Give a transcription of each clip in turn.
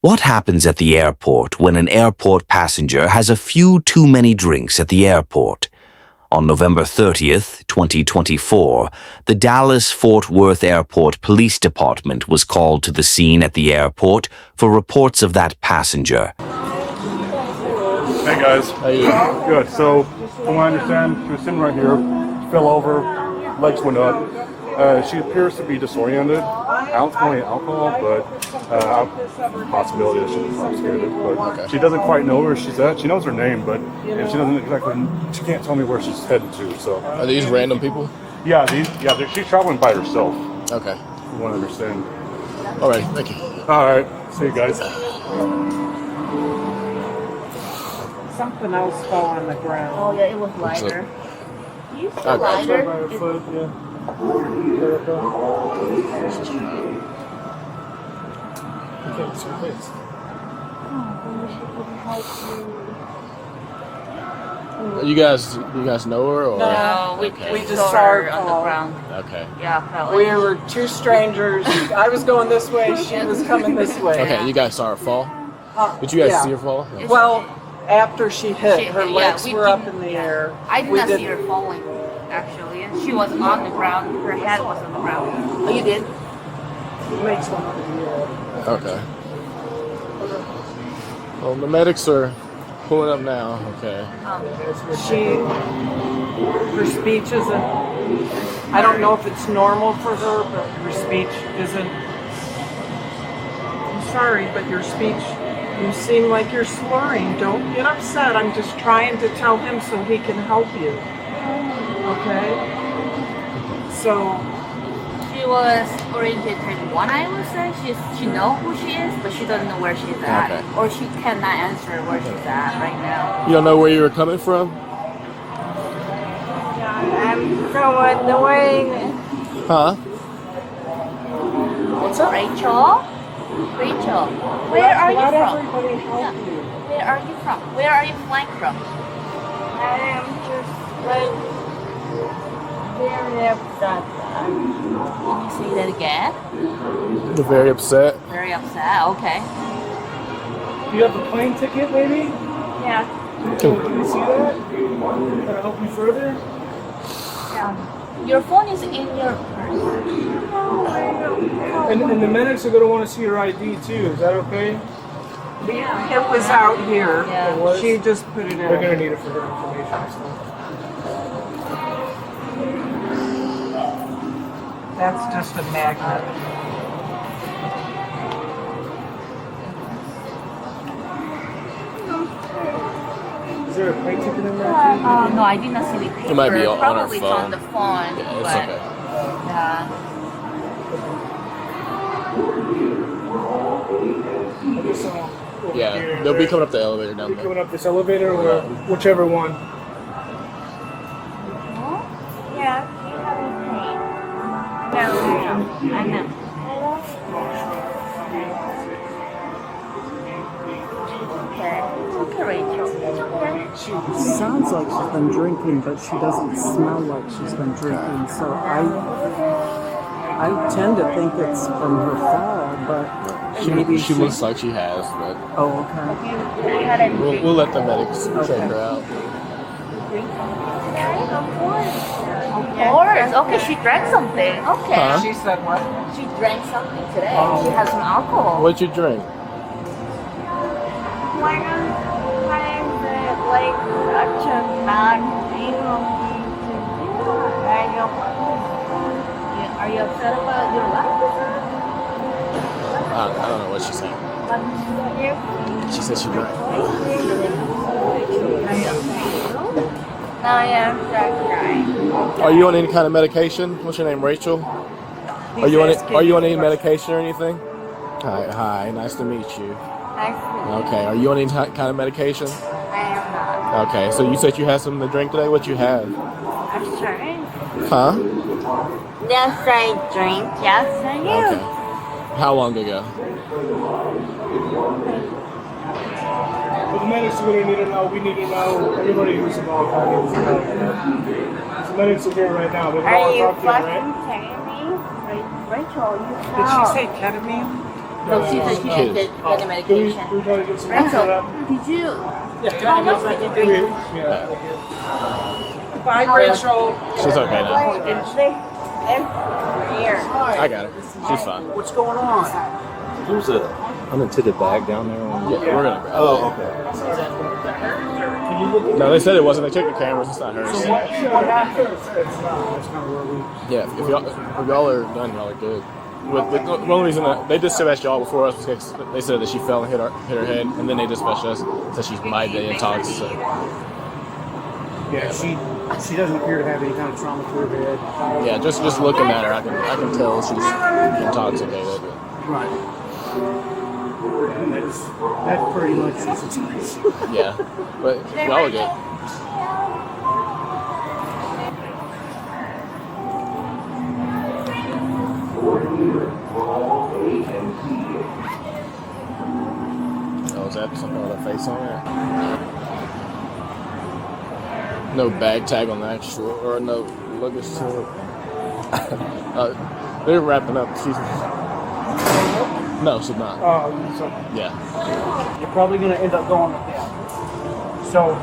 What happens at the airport when an airport passenger has a few too many drinks at the airport? On November 30th, 2024, the Dallas-Fort Worth Airport Police Department was called to the scene at the airport for reports of that passenger. Hey guys. How you doing? Good. So, from what I understand, she was sitting right here, fell over, legs went up. She appears to be disoriented. I don't smell any alcohol, but possibility that she's intoxicated. But Okay. she doesn't quite know where she's at. She knows her name, but she doesn't exactly. She can't tell me where she's headed to. So, Are these random people? she's traveling by herself. Okay. From what I understand. All right. Thank you. All right. See you guys. Something else fell on the ground. Oh yeah, it was lighter. You Okay. said lighter? You guys know her or? No, we just saw saw her her on the fall. ground. Okay. Yeah, fell We in. were two strangers. I was going this way, she was coming this way. Okay. You guys saw her fall? Did you guys yeah. see her fall? Yeah. Well, after she hit, She- her yeah, legs we were up didn't- in the yeah. air. I did We not see didn't- her falling, actually. And she was on the ground. Her head was on the ground. Oh, you did? Legs went up in the air. Okay. Well, the medics are pulling up now. Okay. Her speech isn't, I don't know if it's normal for her, but her speech isn't. I'm sorry, but your speech, you seem like you're slurring. Don't get upset. I'm just trying to tell him so he can help you. Okay? So, She was oriented one, I would say. She knows who she is, but she doesn't know where she's at. Okay. Or she cannot answer where she's at right now. You don't know where you were coming from? I'm from annoying. Huh? What's up? Rachel? Rachel, where are you let from? everybody help Yeah. you. Where are you from? Where are you flying from? I am just like very upset. Can you say that again? You're very upset. Very upset. Okay. Do you have a plane ticket, maybe? Yeah. Can you see that? Can I help you further? Your phone is in your purse. And the medics are going to want to see your ID too. Is that okay? It was out here. Yeah. She just put it They're going to in. need it for their information and stuff. That's just a magnet. Is there a plane ticket in there too? No, I did not see the paper. It might be on her Probably it's phone. on the phone. Yeah, it's but, okay. Yeah. I guess over Yeah, here, they'll be right? coming up the elevator down Coming there. up this elevator or whichever one. Yeah, you have a plane. No, I know. Okay, Rachel. She sounds like she's been drinking, but she doesn't smell like she's been drinking. So I tend to think it's from her fall, but maybe She looks like she has, but Oh, okay. we'll let the medics check her out. Of course. Okay, she drank something. Okay. Huh? She said what? She drank something today. She has some alcohol. What'd you drink? Why don't like such a bad thing of me to do? I don't Are you upset about your life? I don't know what she's saying. She said she drank. No, yeah, I'm crying. Are you on any kind of medication? What's your name, Rachel? Are you on any medication or anything? Hi, nice to meet you. Okay, are you on any kind of medication? I am not. Okay, so you said you had something to drink today. What you had? I'm sorry. Huh? Yes, I drink. Yes, I do. Okay. How long ago? But the medics are going to need to know. We need to know. Everybody who's involved needs to know. The medics are here right now. They're Are going to you talk to you, fucking right? kidding me? Rachel, you Did she say ketamine? So she said she Kids. did get the medication. We're trying to get some Rachel, set up. did you? Yeah. How much did you drink? Bye, Rachel. She's okay now. Like, it's here. I got her. She's fine. What's going on? There's a unattended bag down there. Yeah, we're gonna. Oh, okay. No, they said it wasn't. They checked the cameras. It's not hers. What happened? Yeah, if y'all are done, y'all are good. With the one reason that they dispatched y'all before us was because they said that she fell and hit her head, and then they dispatched us so she might be intoxicated. So. Yeah, she doesn't appear to have any kind of trauma to her head. Yeah, just looking at her, I can tell she's intoxicated. Right. And that's pretty much the situation. Yeah, but y'all are good. Oh, is that something with a face on it? No bag tag on the actual, or no luggage to it. They're wrapping up. No, she's not. Oh, so Yeah. you're probably going to end up going with them. So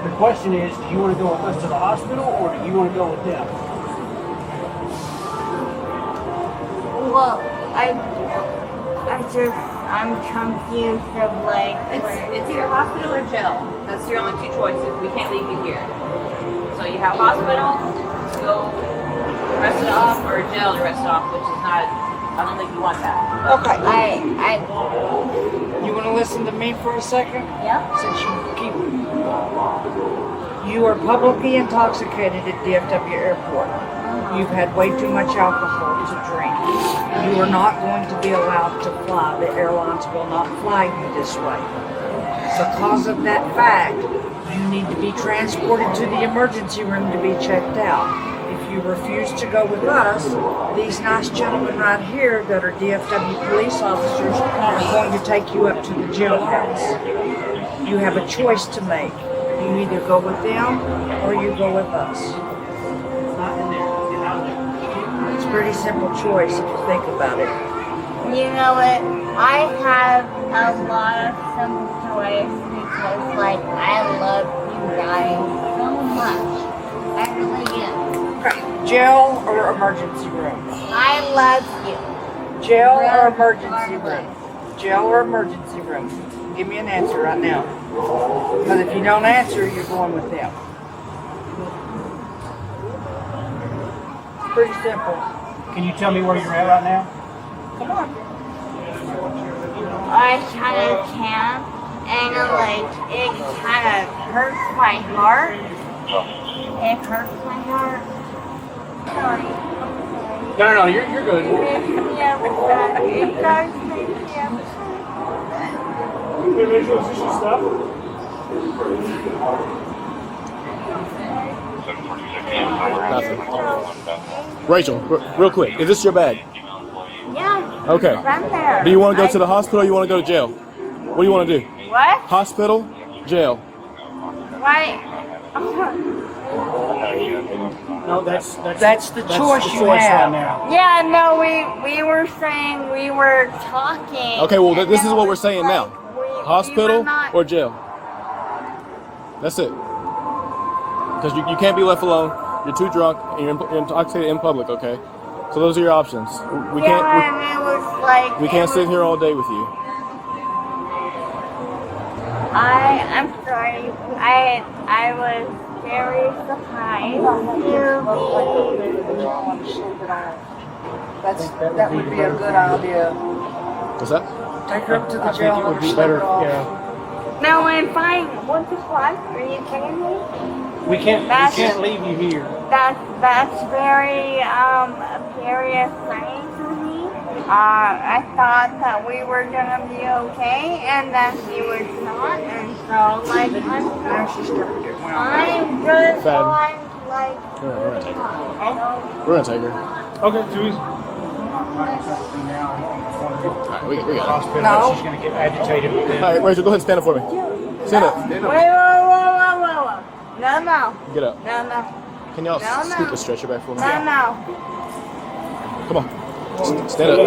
the question is, do you want to go with us to the hospital, or do you want to go with them? Well, I'm confused of like. It's either hospital or jail. That's your only two choices. We can't leave you here. So you have hospital to go rest it off, or jail to rest it off, which is not. I don't think you want that. Okay. I You want to listen to me for a second? Yeah. Since you are publicly intoxicated at DFW Airport. You've had way too much alcohol to drink. You are not going to be allowed to fly. The airlines will not fly you this way. Because of that fact, you need to be transported to the emergency room to be checked out. If you refuse to go with us, these nice gentlemen right here that are DFW police officers are going to take you up to the jailhouse. You have a choice to make. You either go with them or you go with us. It's a pretty simple choice if you think about it. You know what? I have a lot of simple choice because, like, I love you guys so much. I really do. Okay, jail or emergency room? I love you. Jail or emergency room? Jail or emergency room? Give me an answer right now. Because if you don't answer, you're going with them. It's pretty simple. Can you tell me where you're at right now? Come on. I kind of can, and like it kind of hurts my heart. It hurts my heart. Sorry. No, you're good. Yeah, but it does make me upset. Hey, Rachel, is this your stuff? Nothing. Rachel, real quick, is this your bag? Yeah. Okay. From there. Do you want to go to the hospital or you want to go to jail? What do you want to do? What? Hospital, jail. Why? No, that's the choice you have. right now. Yeah, no, we were saying we were talking. Okay, well, and this it is what we're was saying like now. we Hospital were not- or jail. That's it. Because you can't be left alone. You're too drunk and you're intoxicated in public, okay? So those are your options. We Yeah, can't and it was like. we can't sit here all day with you. I'm sorry. I was very surprised to That would be a good idea. What's that? Take her up to the I think jail it and would let be her better. slip off. Yeah, be. No, I'm fine. What's the plus? Are you kidding me? we can't leave you here. That's very very exciting to me. I thought that we were gonna be okay, and that he was not, and so like Now she's starting to get wound up. I'm just Fad. on like. We're gonna take her. We're gonna take her. Okay, too easy. Alright, we got it. Hospital, No. she's going to get agitated with it. Alright, Rachel, go ahead and stand up for me. Stand up. Wait. No. Get up. No. Can y'all No. scoot the stretcher back for me? No. Come on. Stand up.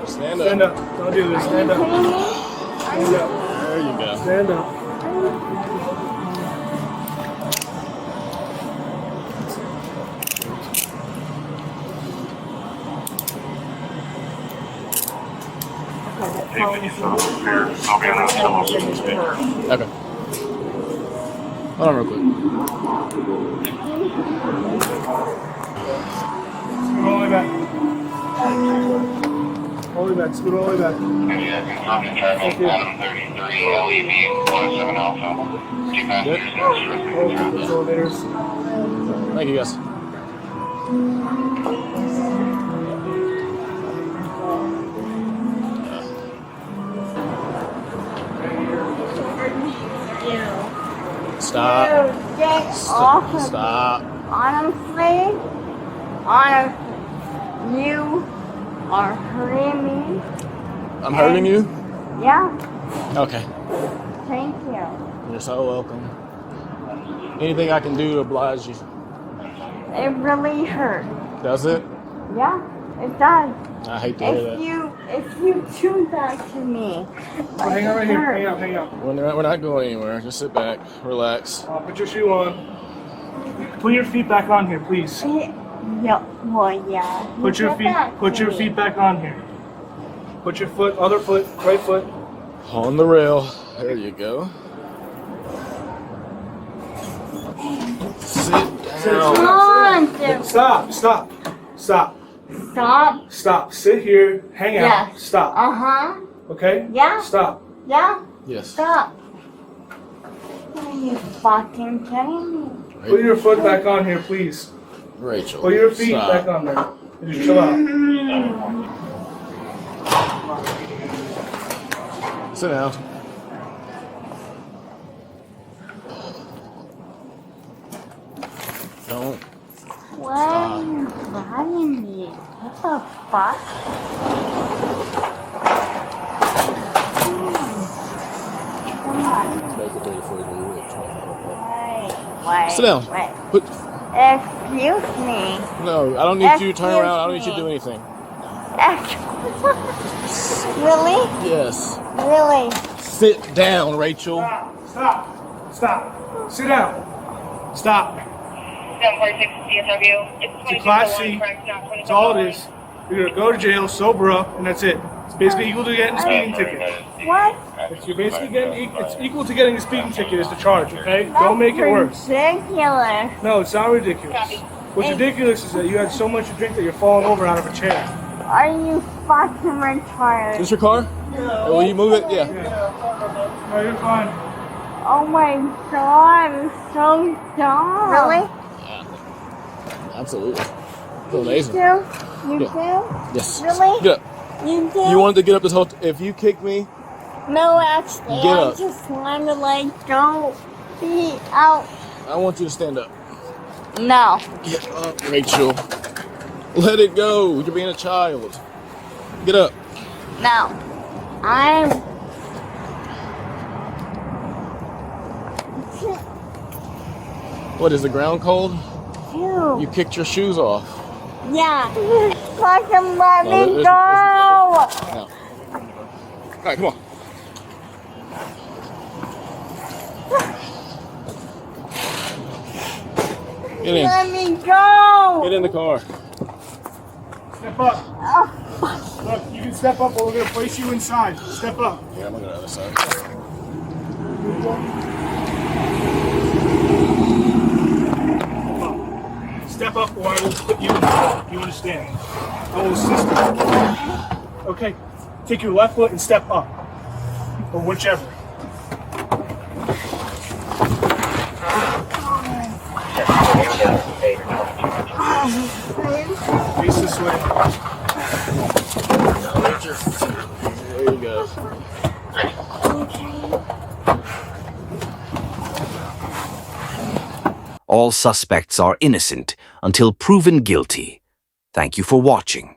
Stand up. Stand up. Don't do this. Stand up. Stand up. There you go. Stand up. Okay. Hold on real quick. Scoot all the way back. All the way back. Scoot all the way back. Thank you. Oh, elevators. Thank you, guys. Stop. Dude, get off of Stop. Honestly, you are hurting me. I'm hurting you? Yeah, Okay. thank you. You're so welcome. Anything I can do to oblige you? It really hurts. Does it? Yeah, it does. I hate to hear that. If you do that to me, Oh, hang out right here. Hang out. Hang out. We're not going anywhere. Just sit back, relax. Put your shoe on. Put your feet back on here, please. Yeah, well, yeah. Put your feet back on here. Put your foot, other foot, right foot. On the rail. There you go. Sit down. Come on, dude. Stop. Stop. Stop. Stop. Stop. Sit here. Hang out. Yes. Stop. Uh-huh. Okay? Yeah. Stop. Yeah. Yes. Stop. Are you fucking kidding me? Put your foot back on here, please. Rachel. Put your feet stop. back on there. And just chill out. Sit down. Don't. Why are you grabbing me? What the fuck? Wait. Sit down. Wait. Put. Excuse me. No, I don't need you to turn around. I don't need you to do anything. Really? Yes. Really? Sit down, Rachel. Stop. Stop. Stop. Sit down. Stop. 746 DSW. It's a Class C. That's all it is. You're going to go to jail, sober up, and that's it. It's basically equal to getting a speeding ticket. What? It's equal to getting a speeding ticket is the charge, okay? Don't make it worse. Ridiculous. No, it's not ridiculous. What's ridiculous is that you had so much to drink that you're falling over out of a chair. Are you fucking retarded? Is this your car? Will you move it? Yeah. No, you're fine. Oh my god, I'm so dumb. Really? Absolutely. It's amazing. You Yeah. do? Yes. Really? Get up. You do? You wanted to get up this whole. If you kick me, No, actually, Get I up. just want to like go be out. I want you to stand up. No. Get up, Rachel. Let it go. You're being a child. Get up. No. I'm. What is the ground cold? Ew. You kicked your shoes off. Yeah. Fucking let No, me this- go. No. All right, come on. Get in. Let me go. Get in the car. Step up. Look, you can step up or we're going to place you inside. Step up. Yeah, I'm gonna go to the other side. Step up or I will put you in the car. You understand? I will assist you. Okay. Take your left foot and step up. Or whichever. Face this way. There you go. All suspects are innocent until proven guilty. Thank you for watching.